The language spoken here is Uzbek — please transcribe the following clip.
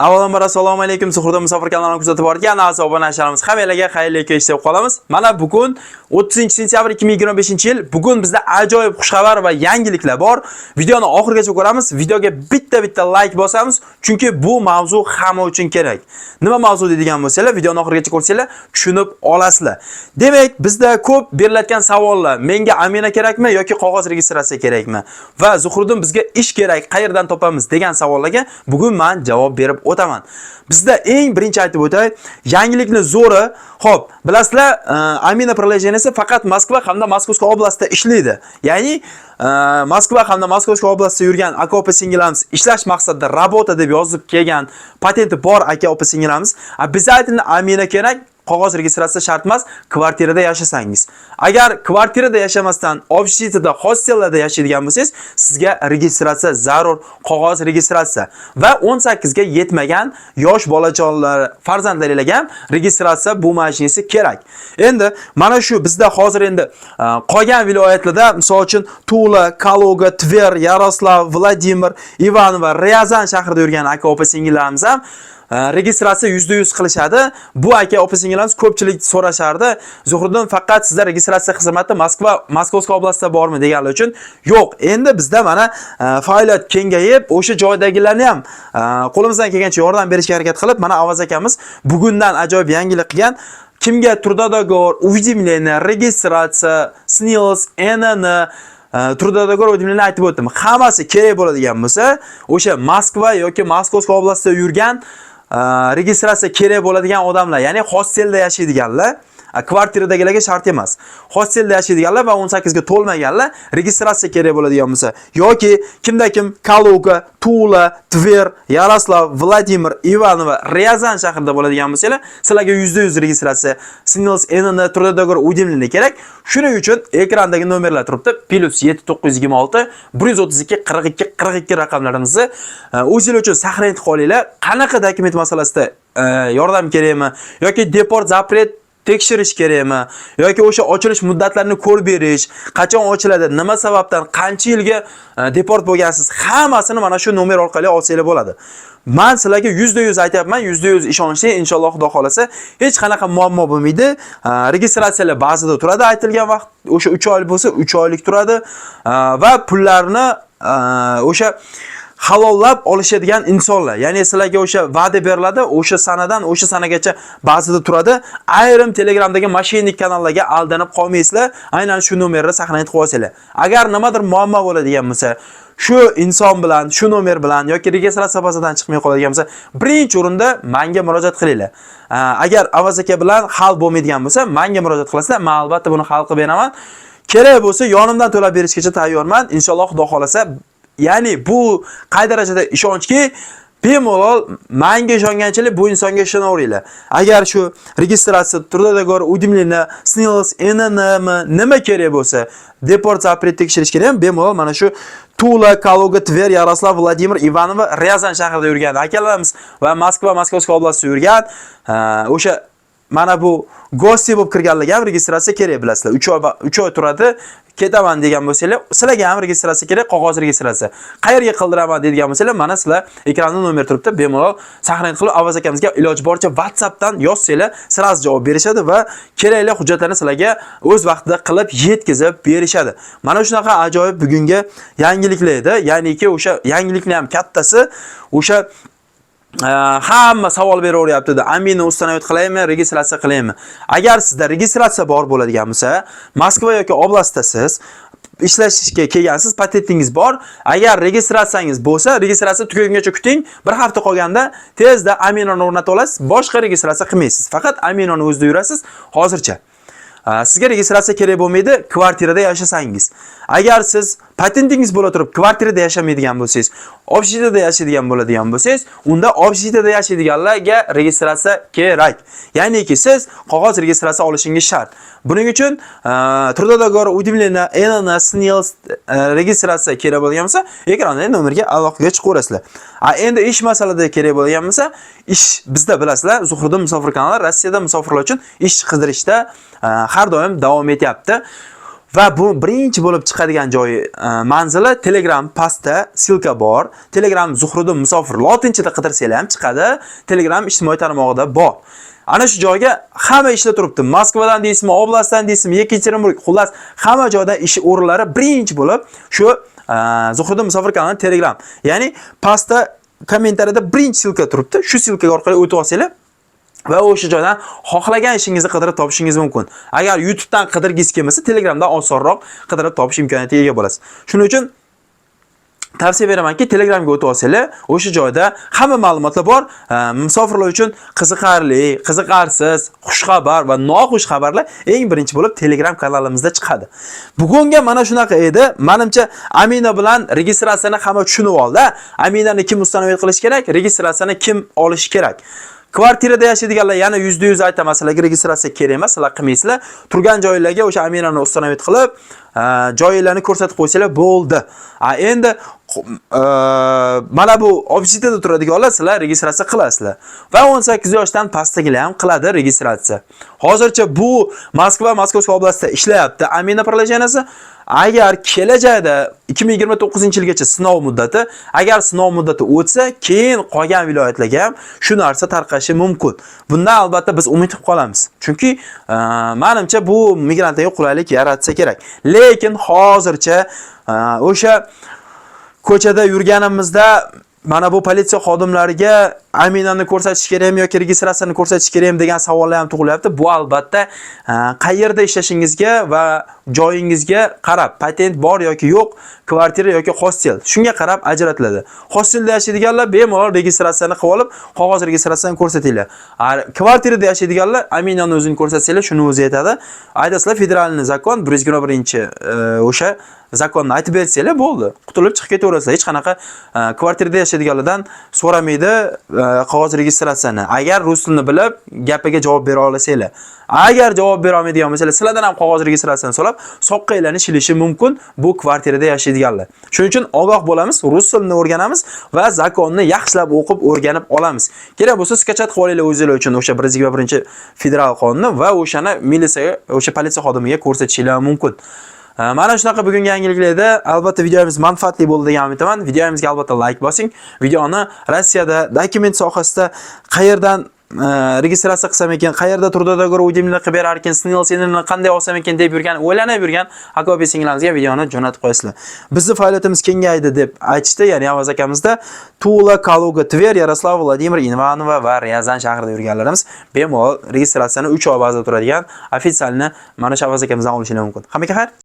Avvalambor assalomu alaykum. Zuhurda musofir kanalini kuzatib borgan aziz obunachilarimiz hammalarga xayrli kech deb qolamiz. Mana bugun 30-sentyabr 2025-yil. Bugun bizda ajoyib xushxabar va yangiliklar bor. Videoni oxirigacha ko'ramiz. Videoga bitta like bosamiz, chunki bu mavzu hamma uchun kerak. Nima mavzu deydigan bo'lsanglar, videoni oxirigacha ko'rsanglar tushunib olasizlar. Demak, bizda ko'p beriladigan savollar: menga amina kerakmi yoki qog'oz registratsiya kerakmi? Va Zuhuriddin bizga ish kerak, qayerdan topamiz degan savollarga bugun men javob berib o'taman. Bizda eng birinchi aytib o'tay, yangilikni zo'ri, xo'p, bilasizlar, Amina приложениесі faqat Moskva hamda Moskovskiy oblastida ishlaydi. Ya'ni Moskva hamda Moskovskiy oblastida yurgan aka opa-singillarimiz ishlash maqsadida rabota deb yozib kelgan patenti bor aka opa-singillarimiz, обязательно Amina kerak. Qog'oz registratsiya shart emas, kvartirada yashasangiz. Agar kvartirada yashamasdan общежитияda, hostellarda yashaydigan bo'lsangiz, sizga registratsiya zarur, qog'oz registratsiya va 18 ga yetmagan yosh bolajonlar, farzandlaringizga ham registratsiya bo'lmashingiz kerak. Endi mana shu bizda hozir endi qolgan viloyatlarda, misol uchun Tula, Kaloga, Tver, Yaroslav, Vladimir, Ivan va Ryazan shahrida yurgan aka opa-singillarimiz ham registratsiya %100 qilishadi. Bu aka opa-singillarimiz ko'pchilik so'rashardi. Zuhuriddin, faqat sizda registratsiya xizmati Moskovskiy oblastida bormi deganlar uchun yo'q. Endi bizda mana faoliyat kengayib, o'sha joydagilarni ham qo'limizdan kelgancha yordam berishga harakat qilib, mana Avaz akamiz bugundan ajoyib yangilik qilgan. Kimga трудодоговор, уведомление, registratsiya, снилс, NN трудодоговор o'dimlarni aytib o'tdim. Hammasi kerak bo'ladigan bo'lsa, o'sha Moskva yoki Moskovskiy oblastida yurgan registratsiya kerak bo'ladigan odamlar, ya'ni hostellda yashaydiganlar, kvartiradagilarga shart emas. Hostellda yashaydiganlar va 18 ga to'lmaganlar registratsiya kerak bo'ladigan bo'lsa, yoki kimda-kim Kaloga, Tula, Tver, Yaroslav, Vladimir, Ivan va Ryazan shahrida bo'ladigan bo'lsalar, sizlarga %100 registratsiya, снилс, NN, трудодоговор o'dimlari kerak. Shuning uchun ekrandagi nomerlar turibdi. +7926 132 42 42 raqamlarimizni o'zingiz uchun saqlanib qolinglar. Qanaqa dokument masalasida yordam kerakmi yoki deport zapret tekshirish kerakmi yoki o'sha ochilish muddatlarini ko'rib berish, qachon ochiladi, nima sababdan, qancha yilga deport bo'lgansiz, hammasini mana shu nomer orqali olsangiz bo'ladi. Men sizlarga %100 aytayapman, %100 ishonchli, inshaalloh Xudo xolasa hech qanaqa muammo bo'lmaydi. Registratsiyalar ba'zida turadi, aytilgan vaqt o'sha 3 oylik bo'lsa 3 oylik turadi va pullarni o'sha halollab olishadigan insonlar. Ya'ni sizlarga o'sha va'da beriladi, o'sha sanadan o'sha sanagacha ba'zida turadi. Ayrim Telegramdagi mashinik kanallarga aldanib qolmaysizlar. Aynan shu nomerni saqlanib qo'yasizlar. Agar nimadir muammo bo'ladigan bo'lsa, shu inson bilan, shu nomer bilan yoki registratsiya bazadan chiqmay qoladigan bo'lsa, birinchi o'rinda menga murojaat qilinglar. Agar Avaz aka bilan hal bo'lmaydigan bo'lsa, menga murojaat qilasizlar. Men albatta buni hal qilib beraman. Kerak bo'lsa, yonimdan to'lab berishgacha tayyorman. Inshaalloh Xudo xolasa. Ya'ni bu qay darajada ishonchki, bemalol menga ishonganchilik bu insonga ishonaveringlar. Agar shu registratsiya, трудодоговор, o'dimlarni, снилс, NN nima kerak bo'lsa, deport zapret tekshirish kerak ham, bemalol mana shu Tula, Kaloga, Tver, Yaroslav, Vladimir, Ivan va Ryazan shahrida yurgan akalarimiz va Moskva, Moskovskiy oblastida yurgan o'sha mana bu gosti bo'lib kirganlarga ham registratsiya kerak, bilasizlar. 3 oy turadi. Ketaman degan bo'lsanglar, sizlarga ham registratsiya kerak, qog'oz registratsiya. Qayerga qildiraman deydigan bo'lsanglar, mana sizlar ekranda nomer turibdi, bemalol saqlanib qilib Avaz akamizga iloji boricha WhatsAppdan yozsanglar, sirasiz javob berishadi va kerakli hujjatlarni sizlarga o'z vaqtida qilib yetkazib berishadi. Mana shunaqa ajoyib bugungi yangiliklar edi. Ya'niki o'sha yangilikning ham kattasi o'sha hamma savol beraveryapti-da. Amina ustanovat qilaymi, registratsiya qilaymi? Agar sizda registratsiya bor bo'ladigan bo'lsa, Moskva yoki oblastdasiz, ishlashga kelgansiz, patentingiz bor. Agar registratsiyangiz bo'lsa, registratsiya tugaguncha kuting. Bir hafta qolganda tezda Aminani o'rnatib olasiz. Boshqa registratsiya qilmaysiz. Faqat Aminani o'zida yurasiz hozircha. Sizga registratsiya kerak bo'lmaydi, kvartirada yashasangiz. Agar siz patentingiz bo'la turib kvartirada yashamaydigan bo'lsangiz, общежитияda yashaydigan bo'ladigan bo'lsangiz, unda общежитияda yashaydiganlarga registratsiya kerak. Ya'niki siz qog'oz registratsiya olishingiz shart. Buning uchun трудодоговор, o'dimlarni, NN, снилс registratsiya kerak bo'lgan bo'lsa, ekrandagi nomerga aloqaga chiqaverasizlar. Endi ish masalada kerak bo'lgan bo'lsa, ish bizda bilasizlar, Zuhuriddin musofir kanali Rossiyada musofirlar uchun ish qidirishda har doim davom etyapti. Va bu birinchi bo'lib chiqadigan joyi manzili Telegram pastda silka bor. Telegram Zuhriddin Musofir lotinchada qidirsanglar ham chiqadi. Telegram ijtimoiy tarmog'ida bor. Ana shu joyga hamma ishla turibdi. Moskvadan deysizmi, oblastdan deysizmi, Yekaterinburg, xullas hamma joyda ish o'rinlari birinchi bo'lib shu Zuhriddin Musofir kanali Telegram. Ya'ni pastda kommentariyada birinchi silka turibdi. Shu silka orqali o'tib olsanglar va o'sha joydan xohlagan ishingizni qidirib topishingiz mumkin. Agar YouTube dan qidirgingiz kelmasa, Telegramdan osonroq qidirib topish imkoniyatiga ega bo'lasiz. Shuning uchun tavsiya beramanki, Telegramga o'tib olsanglar, o'sha joyda hamma ma'lumotlar bor. Musofirlar uchun qiziqarli, qiziqarsiz, xushxabar va noxush xabarlar eng birinchi bo'lib Telegram kanalimizda chiqadi. Bugunga mana shunaqa edi. Menimcha Amina bilan registratsiyani hamma tushunib oldi. Aminani kim ustanovit qilish kerak, registratsiyani kim olish kerak. Kvartirada yashaydiganlar yana %100 aytaman, sizlarga registratsiya kerak emas, sizlar qilmaysizlar. Turgan joylarga o'sha Aminani ustanovit qilib, joylarni ko'rsatib qo'ysanglar bo'ldi. Endi mana bu obsidiada turadiganlar sizlar registratsiya qilasizlar. Va 18 yoshdan pastdagilar ham qiladi registratsiya. Hozircha bu Moskva, Moskovskiy oblastida ishlayapti. Amina prilojeniyasi. Agar kelajakda 2029-yilgacha sinov muddati, agar sinov muddati o'tsa, keyin qolgan viloyatlarga ham shu narsa tarqashi mumkin. Bundan albatta biz umid qilib qolamiz. Chunki menimcha bu migrantlarga qulaylik yaratsa kerak. Lekin hozircha o'sha ko'chada yurganimizda mana bu politsiya xodimlariga Aminani ko'rsatish kerakmi yoki registratsiyani ko'rsatish kerakmi degan savollar ham tug'ilyapti. Bu albatta qayerda ishlashingizga va joyingizga qarab, patent bor yoki yo'q, kvartira yoki hostel, shunga qarab ajratiladi. Hostelda yashaydiganlar bemalol registratsiyani qilib olib, qog'oz registratsiyani ko'rsatinglar. Kvartirada yashaydiganlar Aminani o'zini ko'rsatsanglar, shuni o'zi yetadi. Aytasizlar, federalniy zakon 121 o'sha zakonni aytib bersanglar bo'ldi. Qutulib chiqib ketaverasizlar. Hech qanaqa kvartirada yashaydiganlardan so'ramaydi qog'oz registratsiyani. Agar rus tilini bilib, gapiga javob bera olasizlar. Agar javob bera olmaydigan bo'lsangiz, sizlardan ham qog'oz registratsiyani so'rab, soqqaylanish ilishi mumkin bu kvartirada yashaydiganlar. Shuning uchun ogoh bo'lamiz, rus tilini o'rganamiz va zakonni yaxshilab o'qib o'rganib olamiz. Kerak bo'lsa, skachat qilib olinglar o'zingizlar uchun o'sha 121 federal qonuni va o'shani militsiyaga, o'sha politsiya xodimiga ko'rsatishingiz mumkin. Mana shunaqa bugungi yangiliklarda. Albatta videomiz manfaatli bo'ldi degan umidaman. Videomizga albatta like bosing. Videoni Rossiyada dokument sohasida qayerdan registratsiya qilsam ekan, qayerda turdiga ko'ra o'zimni qilib berar ekan, snilsenini qanday olsam ekan deb yurgan, o'ylanib yurgan aka-opa singlarimizga videoni jo'natib qo'yasizlar. Bizning faoliyatimiz kengaydi deb aytishdi, ya'ni Avaz akamizda Tula, Kaluga, Tver, Yaroslav, Vladimir, Ivanova va Ryazan shahrida yurganlarimiz bemalol registratsiyani 3 oy bazada turadigan ofitsialni mana shu Avaz akamizdan olishingiz mumkin. Hammaga xayr.